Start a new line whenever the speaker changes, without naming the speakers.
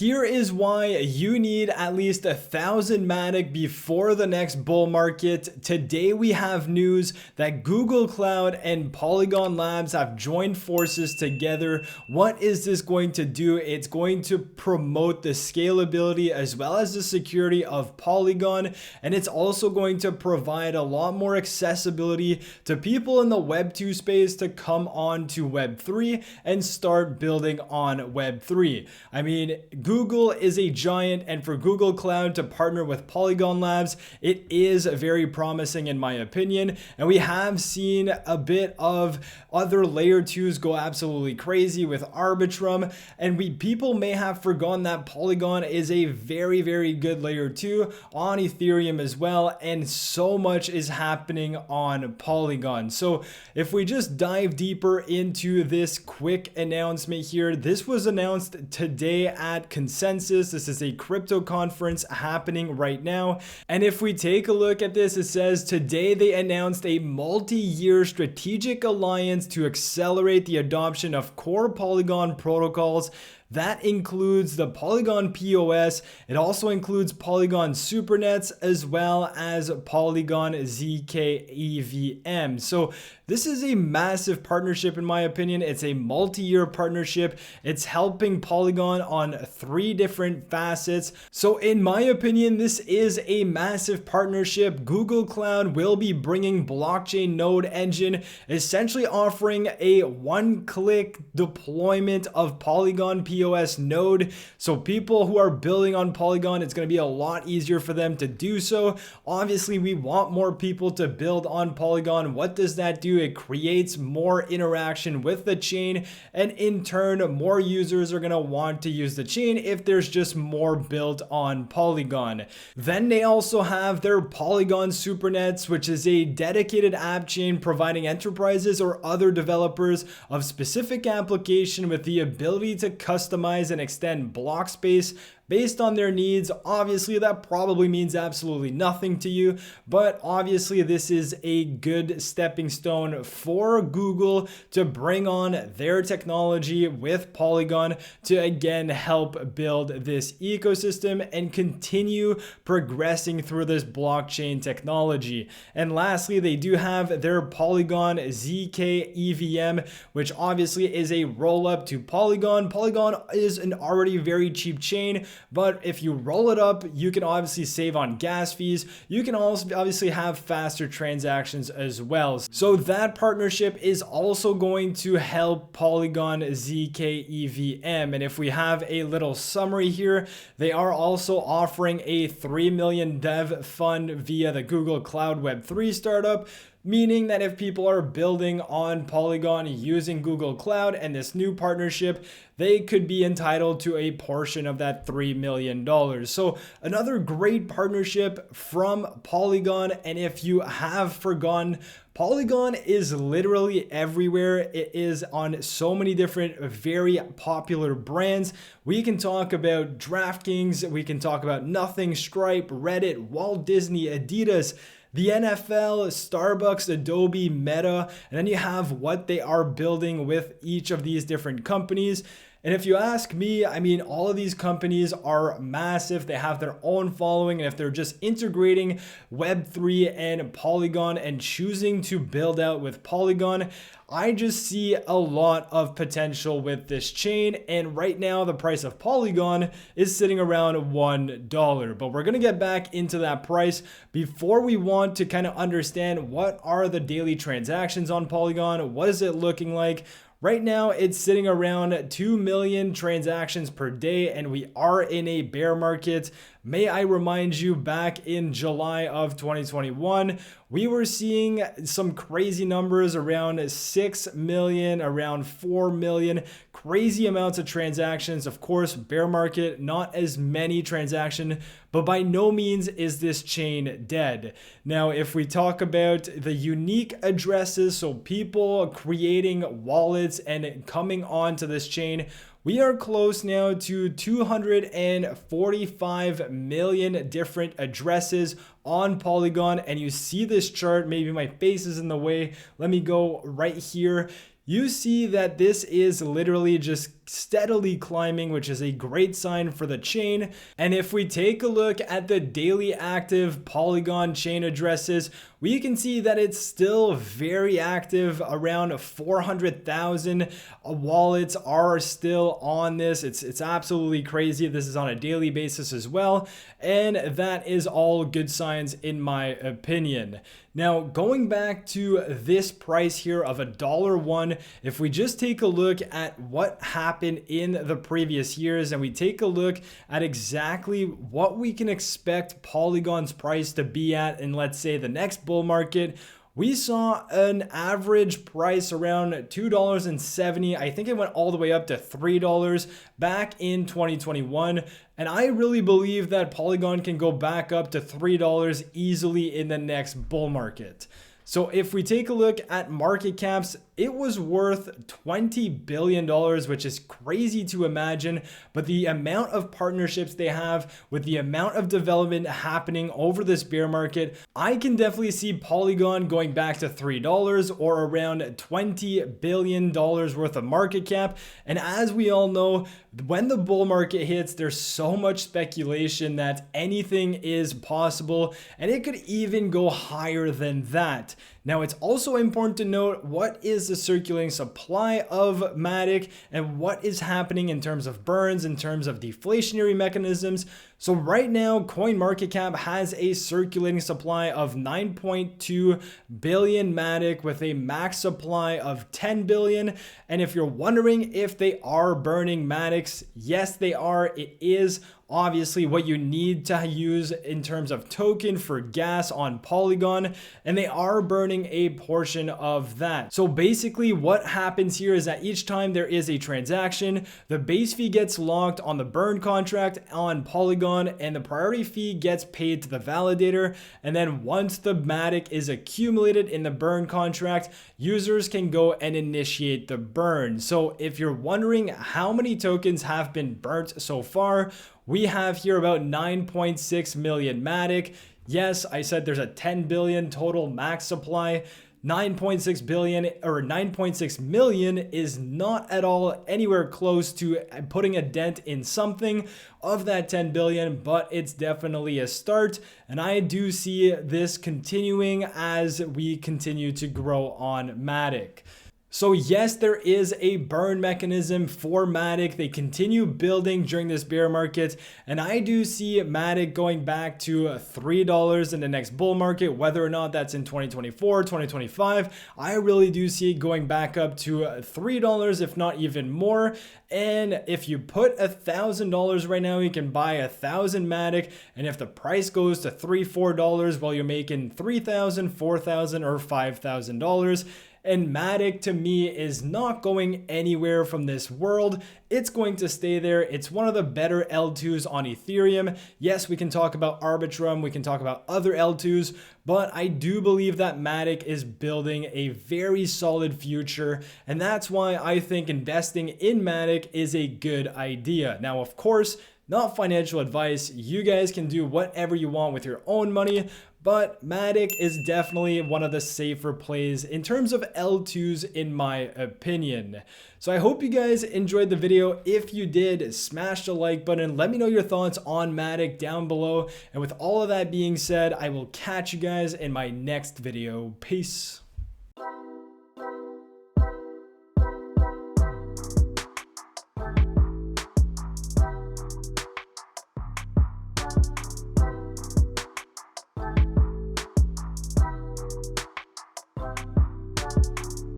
Here is why you need at least 1,000 Matic before the next bull market. Today we have news that Google Cloud and Polygon Labs have joined forces together. What is this going to do? It's going to promote the scalability as well as the security of Polygon, and it's also going to provide a lot more accessibility to people in the Web 2 space to come on to Web 3 and start building on Web 3. I mean, Google is a giant, and for Google Cloud to partner with Polygon Labs, it is very promising in my opinion. And we have seen a bit of other layer 2s go absolutely crazy with Arbitrum, and people may have forgotten that Polygon is a very, very good layer 2 on Ethereum as well, and so much is happening on Polygon. So if we just dive deeper into this quick announcement here, this was announced today at Consensus. This is a crypto conference happening right now. And if we take a look at this, it says today they announced a multi-year strategic alliance to accelerate the adoption of core Polygon protocols. That includes the Polygon POS. It also includes Polygon Supernets as well as Polygon ZK EVM. So this is a massive partnership in my opinion. It's a multi-year partnership. It's helping Polygon on 3 different facets. So in my opinion, this is a massive partnership. Google Cloud will be bringing blockchain node engine, essentially offering a one-click deployment of Polygon POS node. So people who are building on Polygon, it's going to be a lot easier for them to do so. Obviously, we want more people to build on Polygon. What does that do? It creates more interaction with the chain, and in turn, more users are going to want to use the chain if there's just more built on Polygon. Then they also have their Polygon Supernets, which is a dedicated app chain providing enterprises or other developers of specific application with the ability to customize and extend block space based on their needs. Obviously, that probably means absolutely nothing to you, but obviously this is a good stepping stone for Google to bring on their technology with Polygon to again help build this ecosystem and continue progressing through this blockchain technology. And lastly, they do have their Polygon ZK EVM, which obviously is a roll up to Polygon. Polygon is an already very cheap chain, but if you roll it up, you can obviously save on gas fees. You can also obviously have faster transactions as well. So that partnership is also going to help Polygon ZK EVM. And if we have a little summary here, they are also offering a 3 million dev fund via the Google Cloud Web3 startup, meaning that if people are building on Polygon using Google Cloud and this new partnership, they could be entitled to a portion of that $3 million. So another great partnership from Polygon. And if you have forgotten, Polygon is literally everywhere. It is on so many different very popular brands. We can talk about DraftKings, we can talk about Nothing, Stripe, Reddit, Walt Disney, Adidas, the NFL, Starbucks, Adobe, Meta, and then you have what they are building with each of these different companies. And if you ask me, I mean, all of these companies are massive. They have their own following. And if they're just integrating Web3 and Polygon and choosing to build out with Polygon, I just see a lot of potential with this chain. And right now, the price of Polygon is sitting around $1. But we're going to get back into that price. Before we want to kind of understand what are the daily transactions on Polygon, what is it looking like? Right now, it's sitting around 2 million transactions per day, and we are in a bear market. May I remind you, back in July of 2021, we were seeing some crazy numbers around 6 million, around 4 million, crazy amounts of transactions. Of course, bear market, not as many transactions, but by no means is this chain dead. Now, if we talk about the unique addresses, so people creating wallets and coming onto this chain, we are close now to 245 million different addresses on Polygon. And you see this chart, maybe my face is in the way. Let me go right here. You see that this is literally just steadily climbing, which is a great sign for the chain. And if we take a look at the daily active Polygon chain addresses, we can see that it's still very active. Around 400,000 wallets are still on this. It's absolutely crazy. This is on a daily basis as well, and that is all good signs in my opinion. Now, going back to this price here of $1, if we just take a look at what happened in the previous years and we take a look at exactly what we can expect Polygon's price to be at in, let's say, the next bull market, we saw an average price around $2.70. I think it went all the way up to $3 back in 2021. And I really believe that Polygon can go back up to $3 easily in the next bull market. So if we take a look at market caps, it was worth $20 billion, which is crazy to imagine, but the amount of partnerships they have with the amount of development happening over this bear market, I can definitely see Polygon going back to $3 or around $20 billion worth of market cap. And as we all know, when the bull market hits, there's so much speculation that anything is possible, and it could even go higher than that. Now, it's also important to note what is the circulating supply of Matic and what is happening in terms of burns, in terms of deflationary mechanisms. So right now, CoinMarketCap has a circulating supply of 9.2 billion Matic with a max supply of 10 billion. And if you're wondering if they are burning Matics, yes, they are. It is obviously what you need to use in terms of token for gas on Polygon, and they are burning a portion of that. So basically what happens here is that each time there is a transaction, the base fee gets locked on the burn contract on Polygon, and the priority fee gets paid to the validator. And then once the Matic is accumulated in the burn contract, users can go and initiate the burn. So if you're wondering how many tokens have been burnt so far, we have here about 9.6 million Matic. Yes, I said there's a 10 billion total max supply. 9.6 billion or 9.6 million is not at all anywhere close to putting a dent in something of that 10 billion, but it's definitely a start. And I do see this continuing as we continue to grow on Matic. So yes, there is a burn mechanism for Matic. They continue building during this bear market, and I do see Matic going back to $3 in the next bull market, whether or not that's in 2024, 2025. I really do see it going back up to $3, if not even more. And if you put $1,000 right now, you can buy 1,000 Matic. And if the price goes to $3, $4, well, you're making $3,000, $4,000, or $5,000. And Matic to me is not going anywhere from this world. It's going to stay there. It's one of the better L2s on Ethereum. Yes, we can talk about Arbitrum, we can talk about other L2s, but I do believe that Matic is building a very solid future, and that's why I think investing in Matic is a good idea. Now, of course, not financial advice. You guys can do whatever you want with your own money, but Matic is definitely one of the safer plays in terms of L2s in my opinion. So I hope you guys enjoyed the video. If you did, smash the like button. Let me know your thoughts on Matic down below. And with all of that being said, I will catch you guys in my next video. Peace.